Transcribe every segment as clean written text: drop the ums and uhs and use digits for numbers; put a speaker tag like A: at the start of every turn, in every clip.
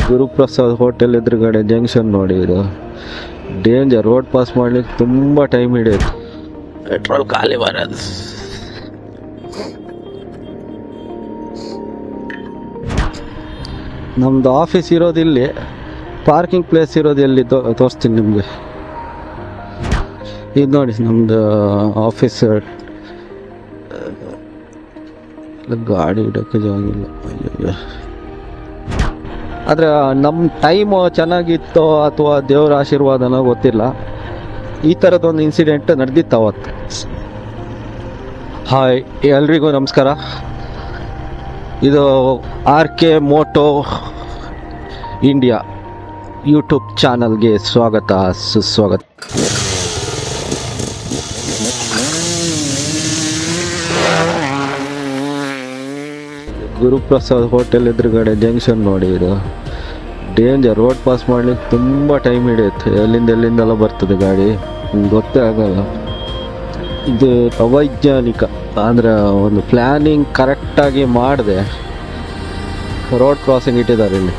A: Guruprasad hotel ಎದುರುಗಡೆ junction ನೋಡಿ. ಇದು ಡೇಂಜರ್. ರೋಡ್ ಪಾಸ್ ಮಾಡ್ಲಿಕ್ಕೆ ತುಂಬ ಟೈಮ್ ಹಿಡಿಯುತ್ತೆ. ಪೆಟ್ರೋಲ್ ಖಾಲಿ ಬರೋದು. ನಮ್ದು ಆಫೀಸ್ ಇರೋದು ಇಲ್ಲಿ, ಪಾರ್ಕಿಂಗ್ ಪ್ಲೇಸ್ ಇರೋದು ಎಲ್ಲಿ ತೋರಿಸ್ತೀನಿ ನಿಮಗೆ. ಇದು ನೋಡಿ ನಮ್ದು ಆಫೀಸ್. ಗಾಡಿ ಇಡೋಕ್ಕೆ ಜಾಗಿಲ್ಲ. ಅಯ್ಯಯ್ಯ. ಆದರೆ ನಮ್ಮ ಟೈಮು ಚೆನ್ನಾಗಿತ್ತೋ ಅಥವಾ ದೇವರ ಆಶೀರ್ವಾದನೋ ಗೊತ್ತಿಲ್ಲ, ಈ ಥರದೊಂದು ಇನ್ಸಿಡೆಂಟ್ ನಡೆದಿತ್ತು ಅವತ್ತು. ಹಾಯ್, ಎಲ್ರಿಗೂ ನಮಸ್ಕಾರ. ಇದು RK ಮೋಟೋ ಇಂಡಿಯಾ ಯೂಟ್ಯೂಬ್ ಚಾನಲ್ಗೆ ಸ್ವಾಗತ, ಸುಸ್ವಾಗತ. ಗುರುಪ್ರಸಾದ್ ಹೋಟೆಲ್ ಎದುರುಗಡೆ ಜಂಕ್ಷನ್ ನೋಡಿ. ಇದು ಡೇಂಜರ್. ರೋಡ್ ಪಾಸ್ ಮಾಡ್ಲಿಕ್ಕೆ ತುಂಬ ಟೈಮ್ ಹಿಡಿಯುತ್ತೆ. ಎಲ್ಲಿಂದೆಲ್ಲ ಬರ್ತದೆ ಗಾಡಿ, ಗೊತ್ತೇ ಆಗಲ್ಲ. ಇದು ಅವೈಜ್ಞಾನಿಕ. ಅಂದರೆ ಒಂದು ಪ್ಲ್ಯಾನಿಂಗ್ ಕರೆಕ್ಟಾಗಿ ಮಾಡಿದೆ ರೋಡ್ ಕ್ರಾಸಿಂಗ್ ಇಟ್ಟಿದ್ದಾರೆ ಇಲ್ಲಿ.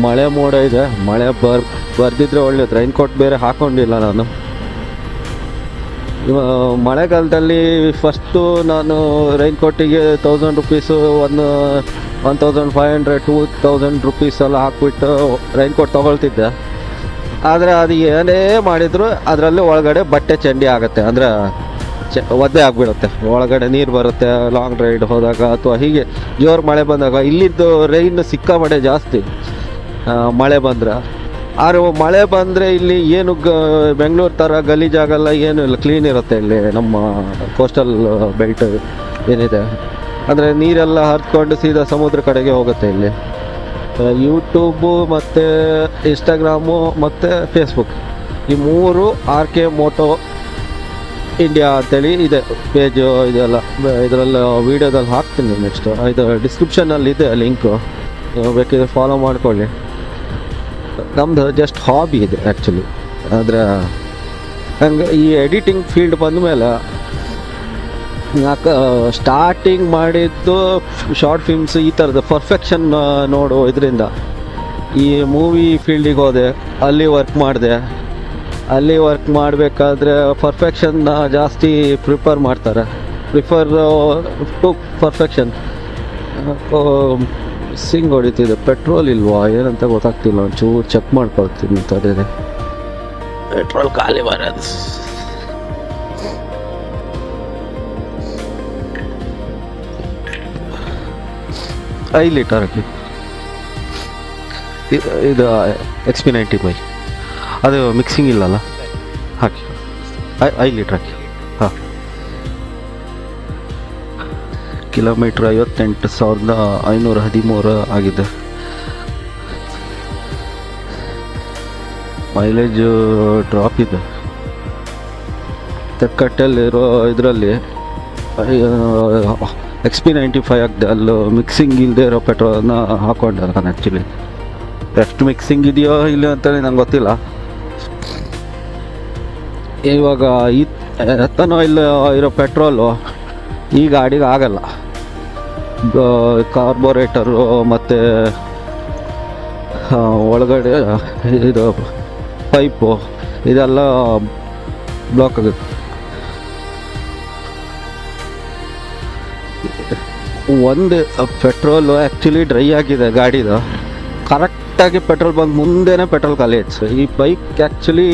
A: ಮಳೆ ಮೋಡ ಇದೆ, ಮಳೆ ಬರ್ದಿದ್ರೆ ಒಳ್ಳೇದು. ರೈನ್ ಕೋಟ್ ಬೇರೆ ಹಾಕ್ಕೊಂಡಿಲ್ಲ ನಾನು. ಮಳೆಗಾಲದಲ್ಲಿ ಫಸ್ಟು ನಾನು ರೈನ್ ಕೋಟಿಗೆ 1000 ರುಪೀಸು, 1500 2000 ರುಪೀಸ್ ಎಲ್ಲ ಹಾಕ್ಬಿಟ್ಟು ರೈನ್ ಕೋಟ್ ತೊಗೊಳ್ತಿದ್ದೆ. ಆದರೆ ಅದು ಏನೇ ಮಾಡಿದ್ರು ಅದರಲ್ಲಿ ಒಳಗಡೆ ಬಟ್ಟೆ ಚಂಡಿ ಆಗುತ್ತೆ, ಅಂದರೆ ಒದ್ದೆ ಆಗಿಬಿಡುತ್ತೆ. ಒಳಗಡೆ ನೀರು ಬರುತ್ತೆ ಲಾಂಗ್ ರೈಡ್ ಹೋದಾಗ, ಅಥವಾ ಹೀಗೆ ಜೋರು ಮಳೆ ಬಂದಾಗ. ಇಲ್ಲಿದ್ದು ರೈನ್ ಸಿಕ್ಕಾಪಟ್ಟೆ ಜಾಸ್ತಿ ಮಳೆ ಬಂದರೆ. ಆದ್ರೆ ಮಳೆ ಬಂದರೆ ಇಲ್ಲಿ ಏನು ಬೆಂಗಳೂರು ಥರ ಗಲೀಜಾಗಲ್ಲ, ಏನೂ ಇಲ್ಲ, ಕ್ಲೀನ್ ಇರುತ್ತೆ ಇಲ್ಲಿ ನಮ್ಮ ಕೋಸ್ಟಲ್ ಬೆಲ್ಟ್ ಏನಿದೆ. ಅಂದರೆ ನೀರೆಲ್ಲ ಹರಿದ್ಕೊಂಡು ಸೀದಾ ಸಮುದ್ರ ಕಡೆಗೆ ಹೋಗುತ್ತೆ ಇಲ್ಲಿ. ಯೂಟ್ಯೂಬು ಮತ್ತು ಇನ್ಸ್ಟಾಗ್ರಾಮು ಮತ್ತು ಫೇಸ್ಬುಕ್, ಈ ಮೂರು RK ಮೋಟೋ ಇಂಡಿಯಾ ಅಂತೇಳಿ ಇದೆ ಪೇಜು. ಇದೆಲ್ಲ ಇದರಲ್ಲಿ ವೀಡಿಯೋದಲ್ಲಿ ಹಾಕ್ತೀನಿ ನೆಕ್ಸ್ಟ್. ಇದು ಡಿಸ್ಕ್ರಿಪ್ಷನಲ್ಲಿ ಇದೆ ಲಿಂಕು, ಬೇಕಿದ್ರೆ ಫಾಲೋ ಮಾಡ್ಕೊಳ್ಳಿ. ನಮ್ಮದು ಜಸ್ಟ್ ಹಾಬಿ ಇದೆ ಆ್ಯಕ್ಚುಲಿ. ಆದರೆ ಹಂಗೆ ಈ ಎಡಿಟಿಂಗ್ ಫೀಲ್ಡ್ ಬಂದ ಮೇಲೆ ಸ್ಟಾರ್ಟಿಂಗ್ ಮಾಡಿದ್ದು ಶಾರ್ಟ್ ಫಿಲ್ಮ್ಸ್, ಈ ಥರದ ಪರ್ಫೆಕ್ಷನ್ ನೋಡು ಇದರಿಂದ ಈ ಮೂವಿ ಫೀಲ್ಡಿಗೆ ಹೋದೆ. ಅಲ್ಲಿ ವರ್ಕ್ ಮಾಡಿದೆ. ಅಲ್ಲಿ ವರ್ಕ್ ಮಾಡಬೇಕಾದ್ರೆ ಪರ್ಫೆಕ್ಷನ್ನ ಜಾಸ್ತಿ ಪ್ರಿಫರ್ ಮಾಡ್ತಾರೆ. To perfection. ಸಿಂಗ್ ಹೊಡಿತಿದೆ. ಪೆಟ್ರೋಲ್ ಇಲ್ವಾ ಏನಂತ ಗೊತ್ತಾಗ್ತಿಲ್ಲ, ಒಂಚೂರು ಚೆಕ್ ಮಾಡ್ಕೊಳ್ತೀನಿ. ತಡೆದೆ ಪೆಟ್ರೋಲ್ ಖಾಲಿ ಬರೋದು. ಐದು ಲೀಟರ್ ಹಾಕಿ. ಇದು XP95 ಅದು ಮಿಕ್ಸಿಂಗ್ ಇಲ್ಲಲ್ಲ, ಹಾಕಿ 5 ಲೀಟ್ರ್ ಹಾಕಿ. ಹಾಂ, ಕಿಲೋಮೀಟ್ರ್ 58,513 ಆಗಿದೆ. ಮೈಲೇಜು ಡ್ರಾಪ್ ಇದೆ. ತೆಕ್ಕಟ್ಟಲ್ಲಿರೋ ಇದರಲ್ಲಿ XP95 ಆಗಿದೆ. ಅಲ್ಲಿ ಮಿಕ್ಸಿಂಗ್ ಇಲ್ಲದೆ ಇರೋ ಪೆಟ್ರೋಲನ್ನು ಹಾಕ್ಕೊಂಡೆ ನಾನು. ಆ್ಯಕ್ಚುಲಿ ಎಷ್ಟು ಮಿಕ್ಸಿಂಗ್ ಇದೆಯೋ ಇಲ್ಲ ಅಂತೇಳಿ ನಂಗೆ ಗೊತ್ತಿಲ್ಲ. ಇವಾಗ ಎತ್ತನಾಯಿಲ್ ಇರೋ ಪೆಟ್ರೋಲು ಈ ಗಾಡಿಗೆ ಆಗಲ್ಲ. ಕಾರ್ಬೋರೇಟರು ಮತ್ತು ಒಳಗಡೆ ಇದು ಪೈಪು ಇದೆಲ್ಲ ಬ್ಲಾಕ್ ಆಗುತ್ತೆ. ಒಂದು ಪೆಟ್ರೋಲು ಆ್ಯಕ್ಚುಲಿ ಡ್ರೈ ಆಗಿದೆ ಗಾಡಿದು. ಕರೆಕ್ಟಾಗಿ ಪೆಟ್ರೋಲ್ ಬಂದು ಮುಂದೆನೇ ಪೆಟ್ರೋಲ್ ಖಾಲಿ ಆಯ್ತು. ಈ ಬೈಕ್ ಆ್ಯಕ್ಚುಲಿ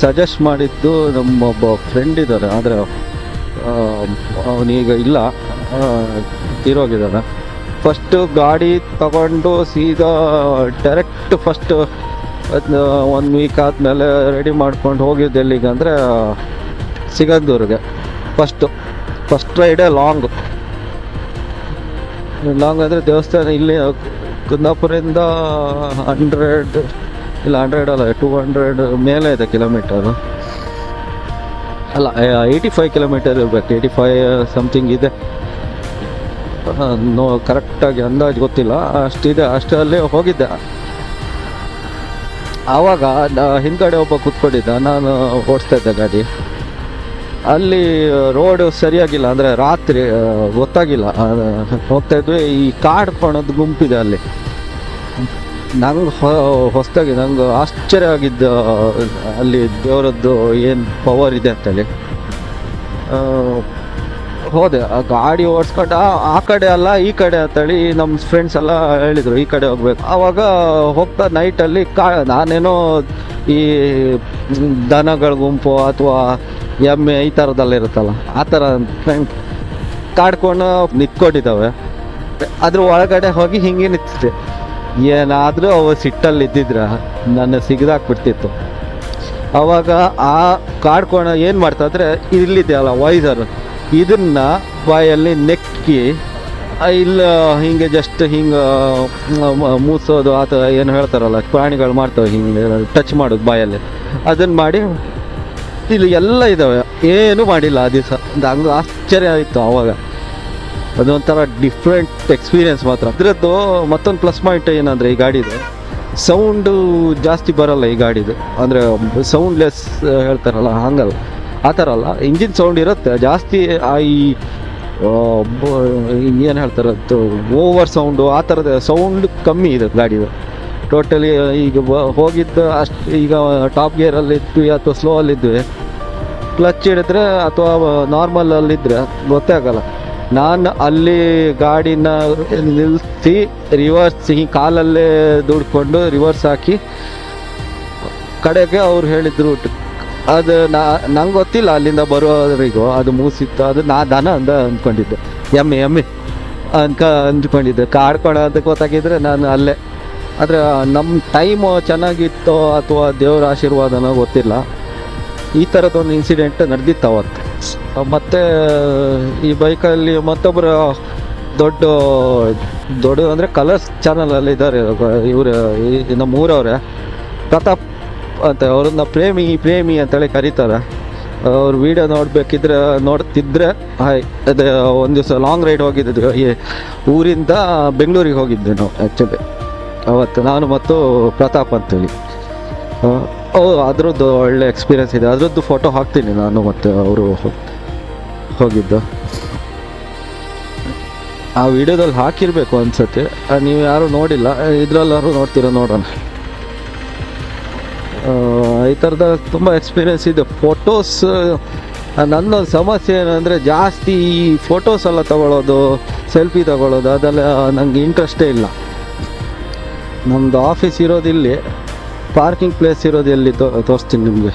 A: ಸಜೆಸ್ಟ್ ಮಾಡಿದ್ದು ನಮ್ಮೊಬ್ಬ ಫ್ರೆಂಡ್ ಇದ್ದಾರೆ, ಆದರೆ ಅವನೀಗ ಇಲ್ಲ, ತೀರೋಗಿದ್ದಾನೆ. ಫಸ್ಟು ಗಾಡಿ ತಗೊಂಡು ಸೀದಾ ಡೈರೆಕ್ಟ್ ಫಸ್ಟು 1 ವೀಕ್ ಆದಮೇಲೆ ರೆಡಿ ಮಾಡ್ಕೊಂಡು ಹೋಗಿದ್ದು ಎಲ್ಲಿಗೆ ಅಂದರೆ ಸಿಗಂದೂರಿಗೆ. ಫಸ್ಟ್ ರೈಡೇ ಲಾಂಗ್ ಅಂದರೆ ದೇವಸ್ಥಾನ ಇಲ್ಲಿ ಕುಂದಾಪುರದಿಂದ 100 ಇಲ್ಲ 100 ಅಲ್ಲ 200 ಮೇಲೆ ಇದೆ ಕಿಲೋಮೀಟರು. ಅಲ್ಲ 85 ಕಿಲೋಮೀಟರ್ ಇರಬೇಕು, 85 ಸಮಥಿಂಗ್ ಇದೆ. ಕರೆಕ್ಟಾಗಿ ಅಂದಾಜು ಗೊತ್ತಿಲ್ಲ, ಅಷ್ಟಿದೆ. ಅಷ್ಟರಲ್ಲಿ ಹೋಗಿದ್ದೆ. ಆವಾಗ ಹಿಂದ್ಗಡೆ ಒಬ್ಬ ಕೂತ್ಕೊಂಡಿದ್ದ, ನಾನು ಓಡಿಸ್ತಾ ಇದ್ದೆ ಗಾಡಿ. ಅಲ್ಲಿ ರೋಡು ಸರಿಯಾಗಿಲ್ಲ, ಅಂದರೆ ರಾತ್ರಿ ಗೊತ್ತಾಗಿಲ್ಲ ಹೋಗ್ತಾ ಇದ್ವಿ. ಈ ಕಾಡು ಕೋಣದ ಗುಂಪಿದೆ ಅಲ್ಲಿ, ನಂಗೆ ಹೊಸದಾಗಿ ನಂಗೆ ಆಶ್ಚರ್ಯ ಆಗಿದ್ದು ಅಲ್ಲಿ ದೇವರದ್ದು ಏನು ಪವರ್ ಇದೆ ಅಂತೇಳಿ ಹೋದೆ. ಆ ಗಾಡಿ ಓಡಿಸ್ಕೊಂಡು ಆ ಕಡೆ ಅಲ್ಲ ಈ ಕಡೆ ಅಂತೇಳಿ ನಮ್ಮ ಫ್ರೆಂಡ್ಸ್ ಎಲ್ಲ ಹೇಳಿದರು ಈ ಕಡೆ ಹೋಗ್ಬೇಕು. ಆವಾಗ ಹೋಗ್ತಾ ನೈಟಲ್ಲಿ ನಾನೇನೋ ಈ ದನಗಳ ಗುಂಪು ಅಥವಾ ಎಮ್ಮೆ ಈ ಥರದೆಲ್ಲ ಇರುತ್ತಲ್ಲ ಆ ಥರ ಕಾಡ್ಕೊಂಡು ನಿಂತ್ಕೊಂಡಿದ್ದಾವೆ. ಅದ್ರ ಒಳಗಡೆ ಹೋಗಿ ಹಿಂಗೆ ನಿಂತಿದೆ. ಏನಾದರೂ ಅವು ಸಿಟ್ಟಲ್ಲಿ ಇದ್ದಿದ್ರೆ ನನ್ನ ಸಿಗದಾಕ್ಬಿಡ್ತಿತ್ತು. ಅವಾಗ ಆ ಕಾಡ್ಕೋಣ ಏನು ಮಾಡ್ತಾಯಿದ್ರೆ ಇಲ್ಲಿದೆಯಲ್ಲ ವೈಸರ್, ಇದನ್ನ ಬಾಯಲ್ಲಿ ನೆಕ್ಕಿ ಇಲ್ಲ ಹಿಂಗೆ ಜಸ್ಟ್ ಹಿಂಗೆ ಮೂಸೋದು ಅಥವಾ ಏನು ಹೇಳ್ತಾರಲ್ಲ ಪ್ರಾಣಿಗಳು ಮಾಡ್ತವೆ ಹಿಂಗೆ ಟಚ್ ಮಾಡೋದು ಬಾಯಲ್ಲಿ, ಅದನ್ನು ಮಾಡಿ ಇಲ್ಲಿ ಎಲ್ಲ ಇದ್ದಾವೆ. ಏನೂ ಮಾಡಿಲ್ಲ ಆ ದಿವಸ. ಹಂಗೆ ಆಶ್ಚರ್ಯ ಆಯಿತು ಆವಾಗ. ಅದೊಂಥರ ಡಿಫ್ರೆಂಟ್ ಎಕ್ಸ್ಪೀರಿಯೆನ್ಸ್ ಮಾತ್ರ. ಅದರದ್ದು ಮತ್ತೊಂದು ಪ್ಲಸ್ ಪಾಯಿಂಟ್ ಏನಂದರೆ ಈ ಗಾಡಿದು ಸೌಂಡು ಜಾಸ್ತಿ ಬರೋಲ್ಲ ಈ ಗಾಡಿದು. ಅಂದರೆ ಸೌಂಡ್ಲೆಸ್ ಹೇಳ್ತಾರಲ್ಲ ಹಂಗಲ್ಲ, ಆ ಥರ ಅಲ್ಲ. ಇಂಜಿನ್ ಸೌಂಡ್ ಇರುತ್ತೆ ಜಾಸ್ತಿ. ಈ ಏನು ಹೇಳ್ತಾರೆ ಓವರ್ ಸೌಂಡು ಆ ಥರದ ಸೌಂಡ್ ಕಮ್ಮಿ ಇದೆ ಗಾಡಿದು ಟೋಟಲಿ. ಈಗ ಹೋಗಿದ್ದು ಅಷ್ಟು ಈಗ ಟಾಪ್ ಗೇರಲ್ಲಿದ್ವಿ ಅಥವಾ ಸ್ಲೋ ಅಲ್ಲಿದ್ವಿ, ಕ್ಲಚ್ ಹಿಡಿದ್ರೆ ಅಥವಾ ನಾರ್ಮಲಲ್ಲಿದ್ದರೆ ಗೊತ್ತೇ ಆಗಲ್ಲ. ನಾನು ಅಲ್ಲಿ ಗಾಡಿನ ನಿಲ್ಲಿಸಿ ರಿವರ್ಸ್ ಹಿಂಗೆ ಕಾಲಲ್ಲೇ ದುಡ್ಕೊಂಡು ರಿವರ್ಸ್ ಹಾಕಿ ಕಡೆಗೆ ಅವ್ರು ಹೇಳಿದ್ರು ಅದು ನಂಗೆ ಗೊತ್ತಿಲ್ಲ ಅಲ್ಲಿಂದ ಬರೋರಿಗೂ ಅದು ಮೂಸಿತ್ತು. ಅದು ದನ ಅಂದ್ಕೊಂಡಿದ್ದೆ, ಎಮ್ಮೆ ಅಂದ್ಕೊಂಡಿದ್ದೆ. ಕಾಡ್ಕೊಳ್ಳೋ ಗೊತ್ತಾಗಿದ್ರೆ ನಾನು ಅಲ್ಲೇ. ಆದರೆ ನಮ್ಮ ಟೈಮು ಚೆನ್ನಾಗಿತ್ತೋ ಅಥವಾ ದೇವರ ಆಶೀರ್ವಾದನೋ ಗೊತ್ತಿಲ್ಲ, ಈ ಥರದೊಂದು ಇನ್ಸಿಡೆಂಟ್ ನಡೆದಿತ್ತು ಅವತ್ತು. ಮತ್ತು ಈ ಬೈಕಲ್ಲಿ ಮತ್ತೊಬ್ಬರು ದೊಡ್ಡ ಅಂದರೆ ಕಲರ್ಸ್ ಚಾನಲಲ್ಲಿ ಇದ್ದಾರೆ ಇವರು, ನಮ್ಮ ಊರವ್ರೆ, ಪ್ರತಾಪ್ ಅಂತ. ಅವ್ರನ್ನ ಪ್ರೇಮಿ ಅಂತೇಳಿ ಕರೀತಾರೆ. ಅವ್ರ ವೀಡಿಯೋ ನೋಡ್ತಿದ್ರೆ ಅದೇ ಒಂದು ದಿವಸ ಲಾಂಗ್ ರೈಡ್ ಹೋಗಿದ್ವಿ, ಊರಿಂದ ಬೆಂಗಳೂರಿಗೆ ಹೋಗಿದ್ವಿ ನಾವು ಆ್ಯಕ್ಚುಲಿ ಅವತ್ತು, ನಾನು ಮತ್ತು ಪ್ರತಾಪ್ ಅಂತೇಳಿ. ಅದರದ್ದು ಒಳ್ಳೆ ಎಕ್ಸ್ಪೀರಿಯೆನ್ಸ್ ಇದೆ. ಅದರದ್ದು ಫೋಟೋ ಹಾಕ್ತೀನಿ ನಾನು ಮತ್ತು ಅವರು ಹೋಗಿದ್ದು. ಆ ವಿಡಿಯೋದಲ್ಲಿ ಹಾಕಿರಬೇಕು ಅನ್ಸುತ್ತೆ, ನೀವು ಯಾರೂ ನೋಡಿಲ್ಲ, ಇದರಲ್ಲಾರು ನೋಡ್ತೀರ ನೋಡೋಣ. ಈ ಥರದ ತುಂಬ ಎಕ್ಸ್ಪೀರಿಯೆನ್ಸ್ ಇದೆ. ಫೋಟೋಸ್ ನನ್ನ ಸಮಸ್ಯೆ ಏನಂದರೆ ಜಾಸ್ತಿ ಈ ಫೋಟೋಸ್ ಎಲ್ಲ ತಗೊಳ್ಳೋದು, ಸೆಲ್ಫಿ ತಗೊಳ್ಳೋದು ಅದೆಲ್ಲ ನನಗೆ ಇಂಟ್ರೆಸ್ಟೇ ಇಲ್ಲ. ನಮ್ಮದು ಆಫೀಸ್ ಇರೋದಿಲ್ಲಿ, ಪಾರ್ಕಿಂಗ್ ಪ್ಲೇಸ್ ಇರೋದು ಎಲ್ಲಿ ತೋರಿಸ್ತೀನಿ ನಿಮಗೆ.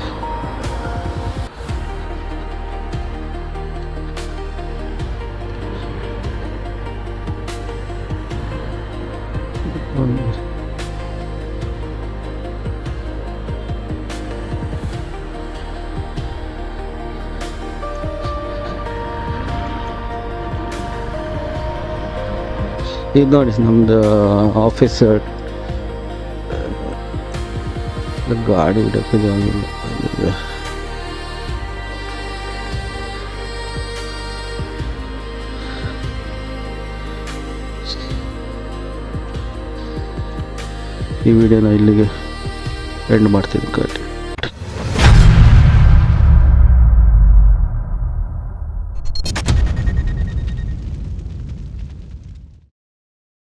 A: ಇದು ನೋಡಿ ನಮ್ಮದು ಆಫೀಸ್. ಗಾಡಿ ಇಡೋಕ್ಕೆ ಜಾಗಿಲ್ಲ. ಈ ವಿಡಿಯೋನ ಇಲ್ಲಿಗೆ ಎಂಡ್ ಮಾಡ್ತೀನಿ ಗಾಡಿ.